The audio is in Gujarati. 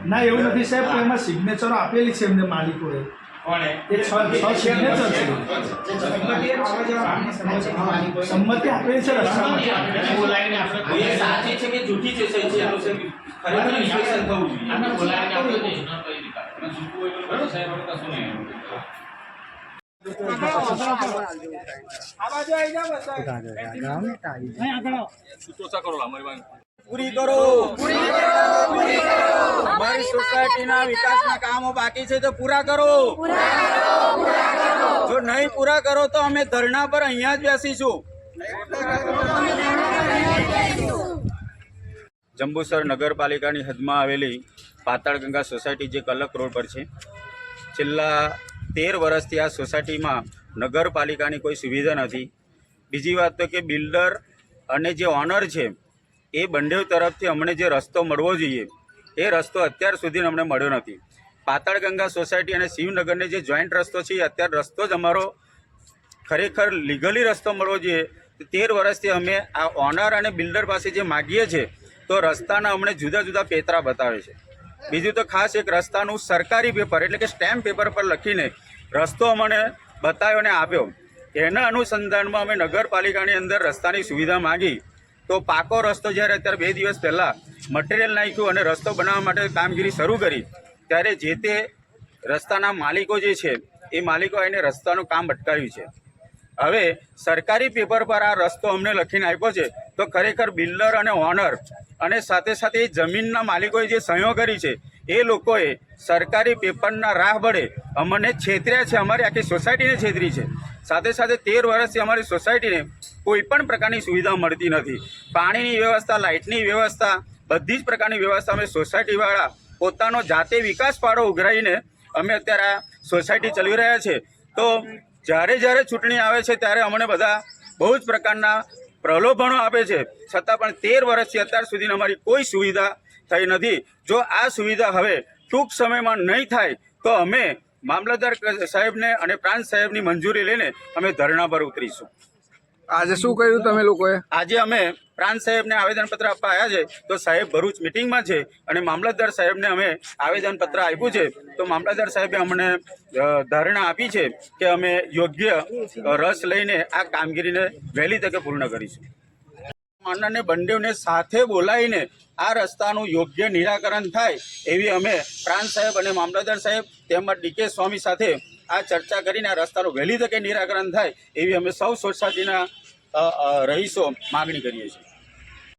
ના એવું નથી સાહેબ, એમાં સિગ્નેચરો આપેલી છે એમને માલિકોએ, એ 6 સિગ્નેચર છે, સંમતિ આપેલી છે રસ્તામાં બોલાવીને આપણે એ સાચી છે કે જૂઠી છે સહી છે એનું ખરેખર વિશ્લેષણ થવું જોઈએ. આને બોલાવીને આપણે તો ન કરી દીધા અને જૂઠું હોય તો બરાબર સાહેબ આપણે કશું નહીં. પૂરી કરો, અમારી સોસાયટીના વિકાસના કામો બાકી છે તો પૂરા કરો. જો નહીં પૂરા કરો તો અમે ધરણા પર અહીંયા જ બેસીશું. જંબુસર નગરપાલિકાની હદમાં આવેલી પાતાળગંગા સોસાયટી જે કલક રોડ પર છે, છેલ્લા 13 વર્ષથી આ સોસાયટીમાં નગરપાલિકાની કોઈ સુવિધા નથી. બીજી વાત તો કે બિલ્ડર અને જે ઓનર છે એ બંને તરફથી અમને જે રસ્તો મળવો જોઈએ એ રસ્તો અત્યાર સુધી અમને મળ્યો નથી. પાતાળગંગા સોસાયટી અને શિવનગરને જે જોઈન્ટ રસ્તો છે એ અત્યારે રસ્તો જ અમારો ખરેખર લીગલી રસ્તો મળવો જોઈએ. 13 વર્ષથી અમે આ ઓનર અને બિલ્ડર પાસે જે માગીએ છીએ તો રસ્તાના અમને જુદા જુદા પેતરા બતાવે છે. બીજું તો ખાસ એક રસ્તાનું સરકારી પેપર એટલે કે સ્ટેમ્પ પેપર પર લખીને રસ્તો અમને બતાવ્યો અને આપ્યો. એના અનુસંધાનમાં અમે નગરપાલિકાની અંદર રસ્તાની સુવિધા માગી તો પાકો રસ્તો જ્યારે અત્યારે 2 દિવસ પહેલાં મટીરિયલ નાખ્યું અને રસ્તો બનાવવા માટે કામગીરી શરૂ કરી ત્યારે જે તે રસ્તાના માલિકો જે છે એ માલિકો આવીને રસ્તાનું કામ અટકાવ્યું છે. હવે સરકારી પેપર પર આ રસ્તો અમને લખીને આપ્યો છે તો ખરેખર બિલ્ડર અને ઓનર અને સાથે સાથે જમીનના માલિકોએ જે સહીઓ કરી છે એ લોકોએ સરકારી પેપરના રાહ બળે અમને છેતર્યા છે, અમારી આખી સોસાયટીને છેતરી છે. સાથે સાથે 13 વર્ષથી અમારી સોસાયટીને કોઈ પણ પ્રકારની સુવિધા મળતી નથી. પાણીની વ્યવસ્થા, લાઇટની વ્યવસ્થા, બધી જ પ્રકારની વ્યવસ્થા અમે સોસાયટીવાળા પોતાનો જાતે વિકાસ પાડો ઉઘરાઈને અમે અત્યારે આ સોસાયટી ચલાવી રહ્યા છે. તો જ્યારે ચૂંટણી આવે છે ત્યારે અમને બધા બહુ જ પ્રકારના પ્રલોભનો આપે છે, છતાં પણ 13 વર્ષથી અત્યાર સુધી અમારી કોઈ સુવિધા થઈ નથી. જો આ સુવિધા હવે ટૂંક સમયમાં નહીં થાય તો અમે મામલતદાર સાહેબને અને પ્રાંત સાહેબની મંજૂરી લઈને અમે ધરણા પર ઉતરીશું. આજે શું કર્યું તમે લોકોએ? આજે અમે પ્રાંત સાહેબને આવેદનપત્ર આપવા આવ્યા છે તો સાહેબ ભરૂચ મિટિંગમાં છે અને મામલતદાર સાહેબને અમે આવેદનપત્ર આપ્યું છે તો મામલતદાર સાહેબે અમને ધારણા આપી છે કે અમે યોગ્ય રસ લઈને આ કામગીરીને વહેલી તકે પૂર્ણ કરીશું. અને બંનેને સાથે બોલાવીને આ રસ્તાનું યોગ્ય નિરાકરણ થાય એવી અમે પ્રાંત સાહેબ અને મામલતદાર સાહેબ તેમજ ડીકે સ્વામી સાથે આ ચર્ચા કરીને આ રસ્તાનું વહેલી તકે નિરાકરણ થાય એવી અમે સૌ સોસાયટીના રહીશો માગણી કરીએ છીએ.